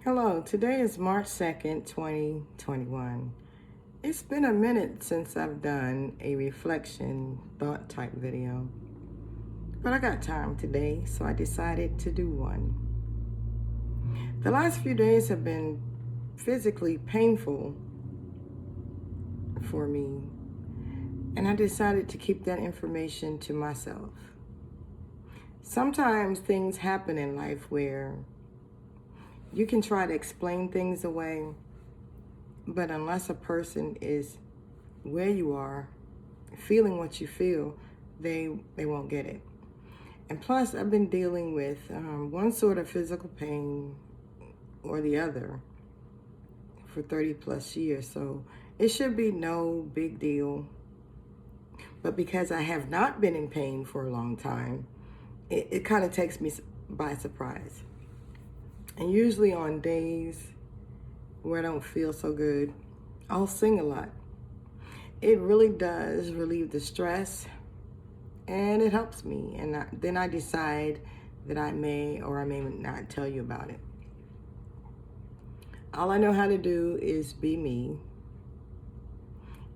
Hello, today is March 2nd, 2021. It's been a minute since I've done a reflection thought type video, but I got time today, so I decided to do one. The last few days have been physically painful for me, and I decided to keep that information to myself. Sometimes things happen in life where you can try to explain things away, but unless a person is where you are, feeling what you feel, they won't get it. And plus, I've been dealing with one sort of physical pain or the other for 30 plus years, so it should be no big deal. But because I have not been in pain for a long time, it kind of takes me by surprise. And usually on days where I don't feel so good, I'll sing a lot. It really does relieve the stress, and it helps me. And then I decide that I may or I may not tell you about it. All I know how to do is be me.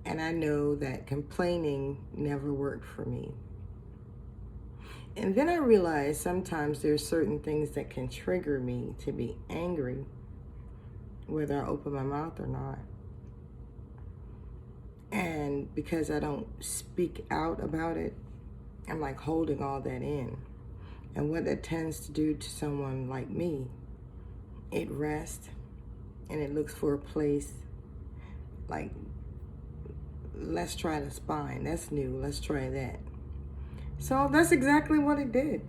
And I know that complaining never worked for me. And then I realized sometimes there's certain things that can trigger me to be angry, whether I open my mouth or not. And because I don't speak out about it, I'm like holding all that in. And what that tends to do to someone like me, it rests and it looks for a place like, let's try the spine. That's new. Let's try that. So that's exactly what it did.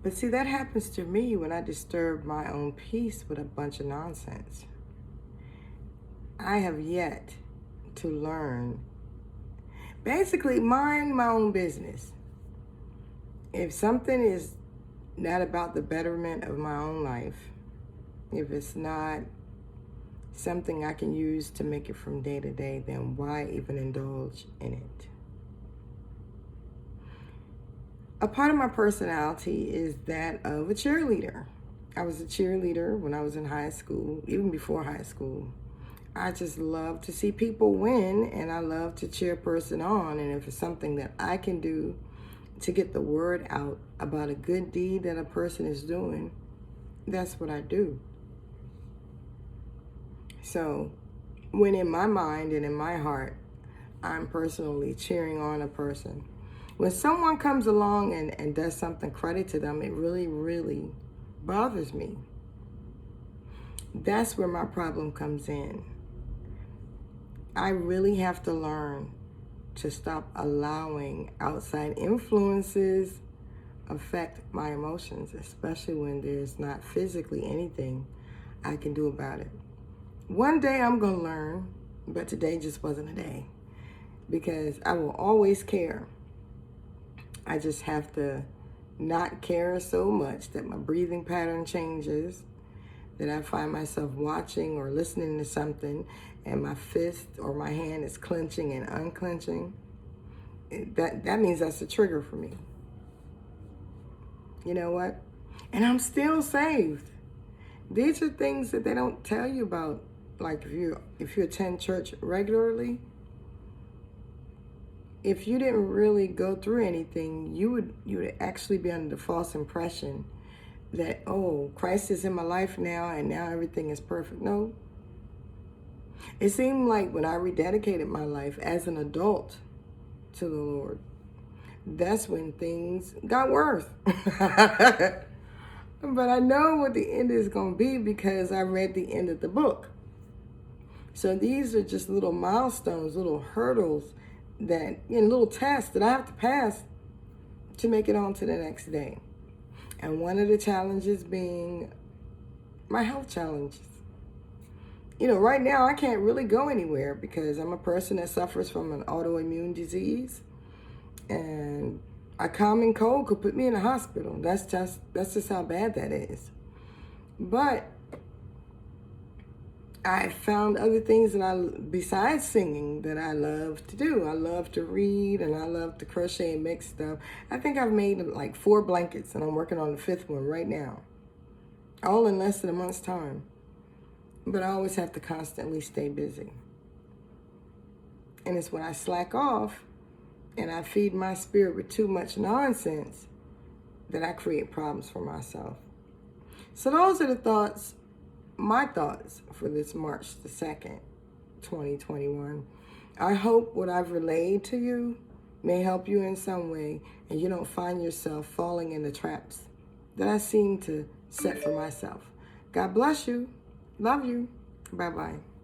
But see, that happens to me when I disturb my own peace with a bunch of nonsense. I have yet to learn, basically mind my own business. If something is not about the betterment of my own life, if it's not something I can use to make it from day to day, then why even indulge in it? A part of my personality is that of a cheerleader. I was a cheerleader when I was in high school, even before high school. I just love to see people win, and I love to cheer a person on. And if it's something that I can do to get the word out about a good deed that a person is doing, that's what I do. So when in my mind and in my heart, I'm personally cheering on a person, when someone comes along and does something credit to them, it really, really bothers me. That's where my problem comes in. I really have to learn to stop allowing outside influences affect my emotions, especially when there's not physically anything I can do about it. One day I'm going to learn, but today just wasn't a day, because I will always care. I just have to not care so much that my breathing pattern changes, that I find myself watching or listening to something and my fist or my hand is clenching and unclenching. That means that's a trigger for me. You know what? And I'm still saved. These are things that they don't tell you about. Like if you attend church regularly, if you didn't really go through anything, you would actually be under the false impression that, oh, Christ is in my life now and now everything is perfect. No. It seemed like when I rededicated my life as an adult to the Lord, that's when things got worse. But I know what the end is going to be because I read the end of the book. So these are just little milestones, little hurdles that, little tests that I have to pass to make it on to the next day. And one of the challenges being my health challenges. Right now I can't really go anywhere because I'm a person that suffers from an autoimmune disease, and a common cold could put me in the hospital. That's just how bad that is. But I found other things besides singing, that I love to do. I love to read, and I love to crochet and make stuff. I think I've made like 4 blankets, and I'm working on the 5th one right now. all in less than a month's time. But I always have to constantly stay busy. And it's when I slack off and I feed my spirit with too much nonsense that I create problems for myself. So those are the thoughts, my thoughts for this March the 2nd, 2021. I hope what I've relayed to you may help you in some way and you don't find yourself falling in the traps that I seem to set for myself. God bless you. Love you. Bye-bye.